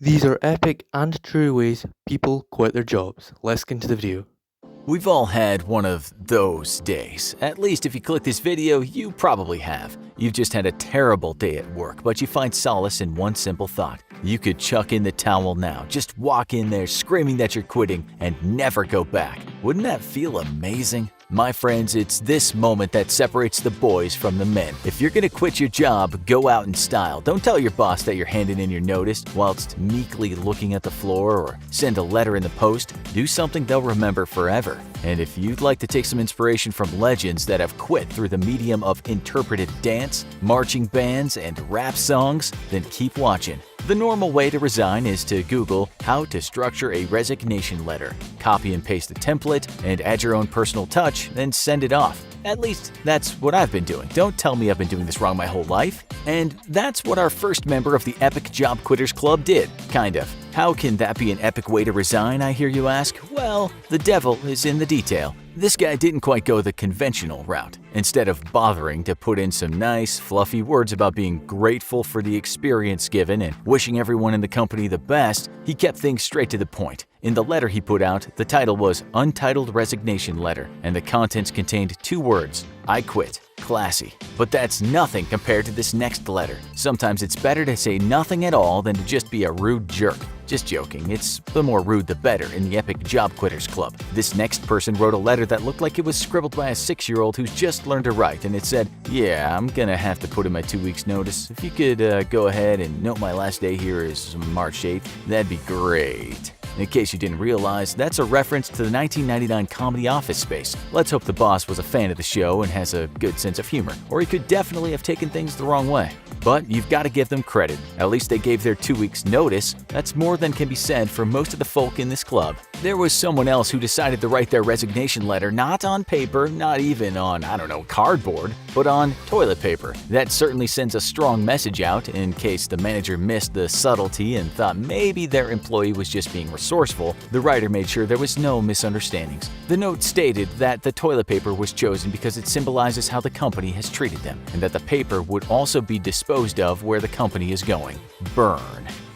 These are epic and true ways people quit their jobs. Let's get into the video. We've all had one of those days. At least if you click this video, you probably have. You've just had a terrible day at work, but you find solace in one simple thought. You could chuck in the towel now, just walk in there screaming that you're quitting and never go back. Wouldn't that feel amazing? My friends, it's this moment that separates the boys from the men. If you're gonna quit your job, go out in style. Don't tell your boss that you're handing in your notice whilst meekly looking at the floor, or send a letter in the post. Do something they'll remember forever. And if you'd like to take some inspiration from legends that have quit through the medium of interpreted dance, marching bands, and rap songs, then keep watching. The normal way to resign is to Google how to structure a resignation letter, copy and paste the template, and add your own personal touch, then send it off. At least, that's what I've been doing. Don't tell me I've been doing this wrong my whole life. And that's what our first member of the Epic Job Quitters Club did, kind of. How can that be an epic way to resign, I hear you ask? Well, the devil is in the detail. This guy didn't quite go the conventional route. Instead of bothering to put in some nice, fluffy words about being grateful for the experience given and wishing everyone in the company the best, he kept things straight to the point. In the letter he put out, the title was Untitled Resignation Letter, and the contents contained 2 words: I quit. Classy. But that's nothing compared to this next letter. Sometimes it's better to say nothing at all than to just be a rude jerk. Just joking, it's the more rude the better in the Epic Job Quitters Club. This next person wrote a letter that looked like it was scribbled by a 6-year-old who's just learned to write, and it said, "Yeah, I'm gonna have to put in my 2 weeks notice. If you could go ahead and note my last day here is March 8th, that'd be great." In case you didn't realize, that's a reference to the 1999 comedy Office Space. Let's hope the boss was a fan of the show and has a good sense of humor, or he could definitely have taken things the wrong way. But you've got to give them credit. At least they gave their 2 weeks notice. That's more than can be said for most of the folk in this club. There was someone else who decided to write their resignation letter not on paper, not even on, cardboard, but on toilet paper. That certainly sends a strong message out in case the manager missed the subtlety and thought maybe their employee was just being resourceful. The writer made sure there was no misunderstandings. The note stated that the toilet paper was chosen because it symbolizes how the company has treated them, and that the paper would also be disposed of where the company is going. Burn.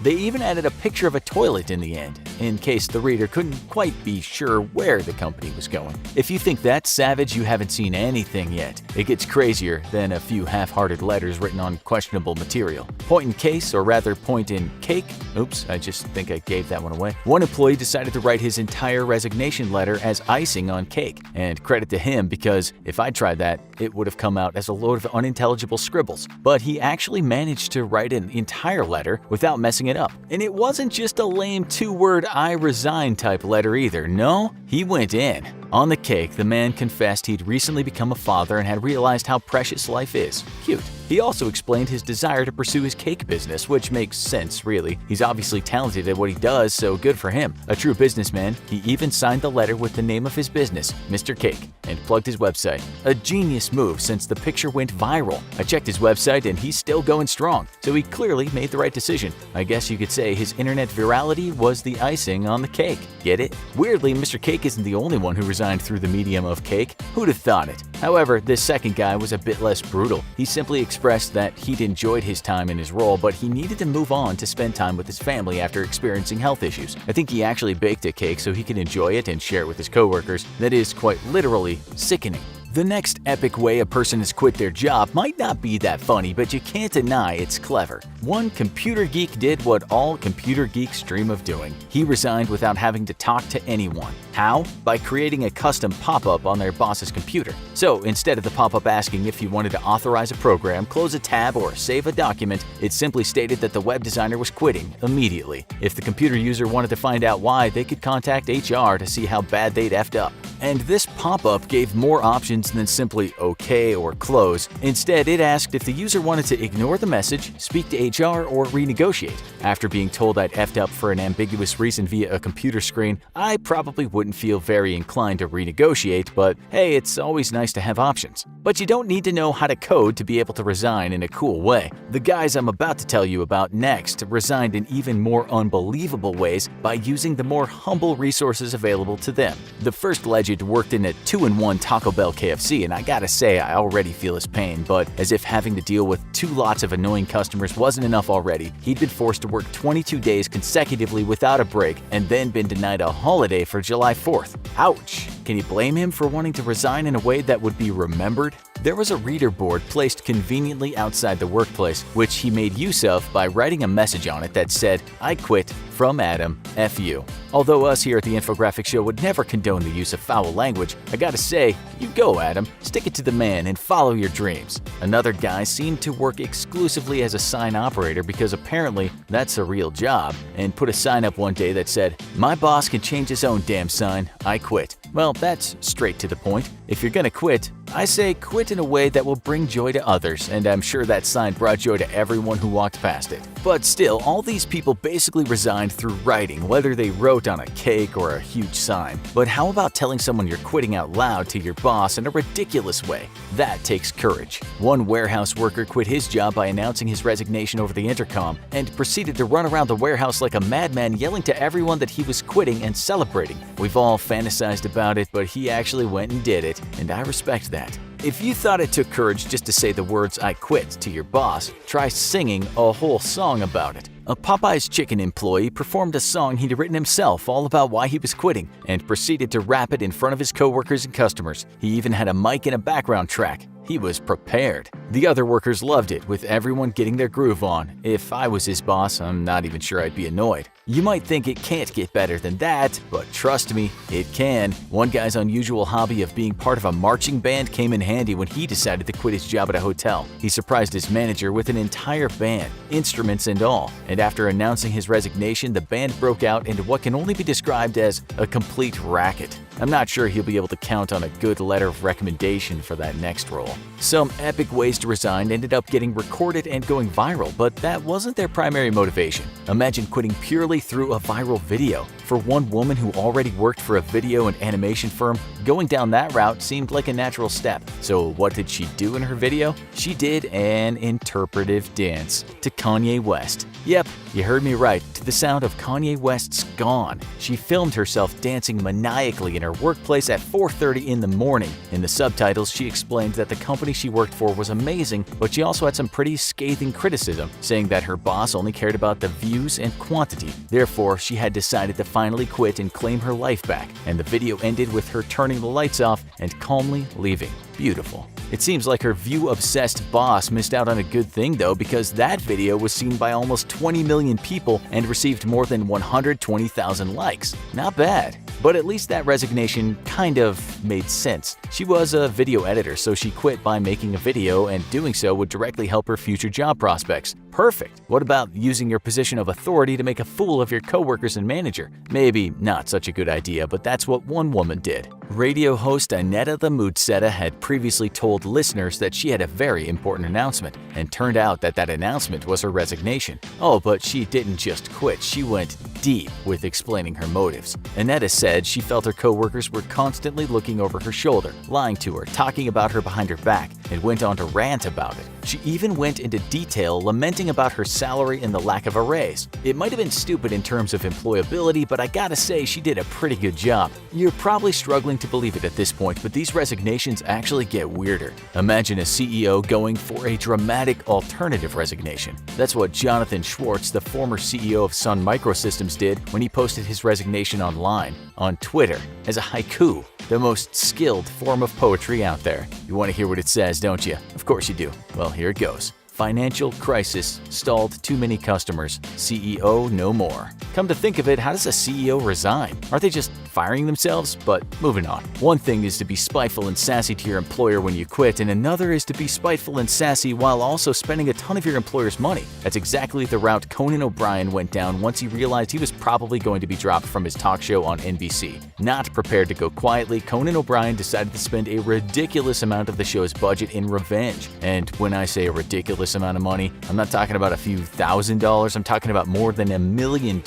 They even added a picture of a toilet in the end, in case the reader couldn't quite be sure where the company was going. If you think that's savage, you haven't seen anything yet. It gets crazier than a few half-hearted letters written on questionable material. Point in case, or rather point in cake. Oops, I just think I gave that one away. One employee decided to write his entire resignation letter as icing on cake, and credit to him because if I tried that, it would have come out as a load of unintelligible scribbles. But he actually managed to write an entire letter without messing it up. And it wasn't just a lame 2-word I resign type letter either. No, he went in. On the cake, the man confessed he'd recently become a father and had realized how precious life is. Cute. He also explained his desire to pursue his cake business, which makes sense, really. He's obviously talented at what he does, so good for him. A true businessman, he even signed the letter with the name of his business, Mr. Cake, and plugged his website. A genius move since the picture went viral. I checked his website and he's still going strong, so he clearly made the right decision. I guess you could say his internet virality was the icing on the cake. Get it? Weirdly, Mr. Cake isn't the only one who resigned through the medium of cake. Who'd have thought it? However, this second guy was a bit less brutal. He simply expressed that he'd enjoyed his time in his role, but he needed to move on to spend time with his family after experiencing health issues. I think he actually baked a cake so he could enjoy it and share it with his coworkers. That is quite literally sickening. The next epic way a person has quit their job might not be that funny, but you can't deny it's clever. One computer geek did what all computer geeks dream of doing. He resigned without having to talk to anyone. How? By creating a custom pop-up on their boss's computer. So instead of the pop-up asking if you wanted to authorize a program, close a tab, or save a document, it simply stated that the web designer was quitting immediately. If the computer user wanted to find out why, they could contact HR to see how bad they'd effed up. And this pop-up gave more options than simply OK or close. Instead, it asked if the user wanted to ignore the message, speak to HR, or renegotiate. After being told I'd effed up for an ambiguous reason via a computer screen, I probably wouldn't feel very inclined to renegotiate, but hey, it's always nice to have options. But you don't need to know how to code to be able to resign in a cool way. The guys I'm about to tell you about next resigned in even more unbelievable ways by using the more humble resources available to them. The first legend worked in a 2-in-1 Taco Bell KFC KFC, and I gotta say I already feel his pain, but as if having to deal with 2 lots of annoying customers wasn't enough already, he'd been forced to work 22 days consecutively without a break and then been denied a holiday for July 4th. Ouch! Can you blame him for wanting to resign in a way that would be remembered? There was a reader board placed conveniently outside the workplace, which he made use of by writing a message on it that said, "I quit, from Adam, F you." Although us here at the Infographics Show would never condone the use of foul language, I gotta say, you go Adam, stick it to the man and follow your dreams. Another guy seemed to work exclusively as a sign operator because apparently that's a real job, and put a sign up one day that said, "My boss can change his own damn sign, I quit." Well, that's straight to the point. If you're gonna quit, I say quit in a way that will bring joy to others, and I'm sure that sign brought joy to everyone who walked past it. But still, all these people basically resigned through writing, whether they wrote on a cake or a huge sign. But how about telling someone you're quitting out loud to your boss in a ridiculous way? That takes courage. One warehouse worker quit his job by announcing his resignation over the intercom and proceeded to run around the warehouse like a madman, yelling to everyone that he was quitting and celebrating. We've all fantasized about it, but he actually went and did it, and I respect that. If you thought it took courage just to say the words "I quit" to your boss, try singing a whole song about it. A Popeye's chicken employee performed a song he'd written himself all about why he was quitting and proceeded to rap it in front of his coworkers and customers. He even had a mic and a background track. He was prepared. The other workers loved it, with everyone getting their groove on. If I was his boss, I'm not even sure I'd be annoyed. You might think it can't get better than that, but trust me, it can. One guy's unusual hobby of being part of a marching band came in handy when he decided to quit his job at a hotel. He surprised his manager with an entire band, instruments and all, and after announcing his resignation, the band broke out into what can only be described as a complete racket. I'm not sure he'll be able to count on a good letter of recommendation for that next role. Some epic ways to resign ended up getting recorded and going viral, but that wasn't their primary motivation. Imagine quitting purely through a viral video. For one woman who already worked for a video and animation firm, going down that route seemed like a natural step. So what did she do in her video? She did an interpretive dance to Kanye West. Yep, you heard me right, to the sound of Kanye West's Gone. She filmed herself dancing maniacally in her workplace at 4:30 in the morning. In the subtitles, she explained that the company she worked for was amazing, but she also had some pretty scathing criticism, saying that her boss only cared about the views and quantity. Therefore, she had decided to finally quit and claim her life back, and the video ended with her turning the lights off and calmly leaving. Beautiful. It seems like her view-obsessed boss missed out on a good thing though, because that video was seen by almost 20 million people and received more than 120,000 likes. Not bad. But at least that resignation kind of made sense. She was a video editor, so she quit by making a video, and doing so would directly help her future job prospects. Perfect. What about using your position of authority to make a fool of your coworkers and manager? Maybe not such a good idea, but that's what one woman did. Radio host Aneta the Moodsetta had previously told listeners that she had a very important announcement, and turned out that that announcement was her resignation. Oh, but she didn't just quit, she went deep with explaining her motives. Aneta said she felt her coworkers were constantly looking over her shoulder, lying to her, talking about her behind her back, and went on to rant about it. She even went into detail lamenting about her salary and the lack of a raise. It might have been stupid in terms of employability, but I gotta say she did a pretty good job. You're probably struggling to believe it at this point, but these resignations actually get weirder. Imagine a CEO going for a dramatic alternative resignation. That's what Jonathan Schwartz, the former CEO of Sun Microsystems, did when he posted his resignation online on Twitter as a haiku, the most skilled form of poetry out there. You want to hear what it says, don't you? Of course you do. Well, here it goes. Financial crisis stalled too many customers. CEO no more. Come to think of it, how does a CEO resign? Aren't they just firing themselves? But moving on. One thing is to be spiteful and sassy to your employer when you quit, and another is to be spiteful and sassy while also spending a ton of your employer's money. That's exactly the route Conan O'Brien went down once he realized he was probably going to be dropped from his talk show on NBC. Not prepared to go quietly, Conan O'Brien decided to spend a ridiculous amount of the show's budget in revenge. And when I say a ridiculous amount of money, I'm not talking about a few $1,000s, I'm talking about more than $1 million.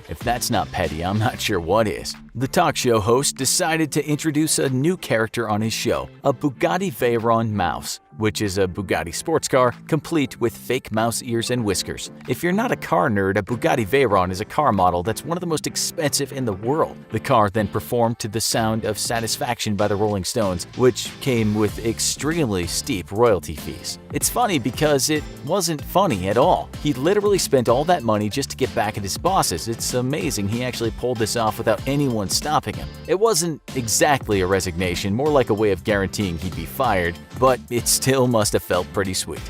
If that's not petty, I'm not sure what is. The talk show host decided to introduce a new character on his show, a Bugatti Veyron mouse, which is a Bugatti sports car complete with fake mouse ears and whiskers. If you're not a car nerd, a Bugatti Veyron is a car model that's one of the most expensive in the world. The car then performed to the sound of Satisfaction by the Rolling Stones, which came with extremely steep royalty fees. It's funny because it wasn't funny at all. He literally spent all that money just to get back at his bosses. It's amazing he actually pulled this off without anyone stopping him. It wasn't exactly a resignation, more like a way of guaranteeing he'd be fired, but it still must have felt pretty sweet.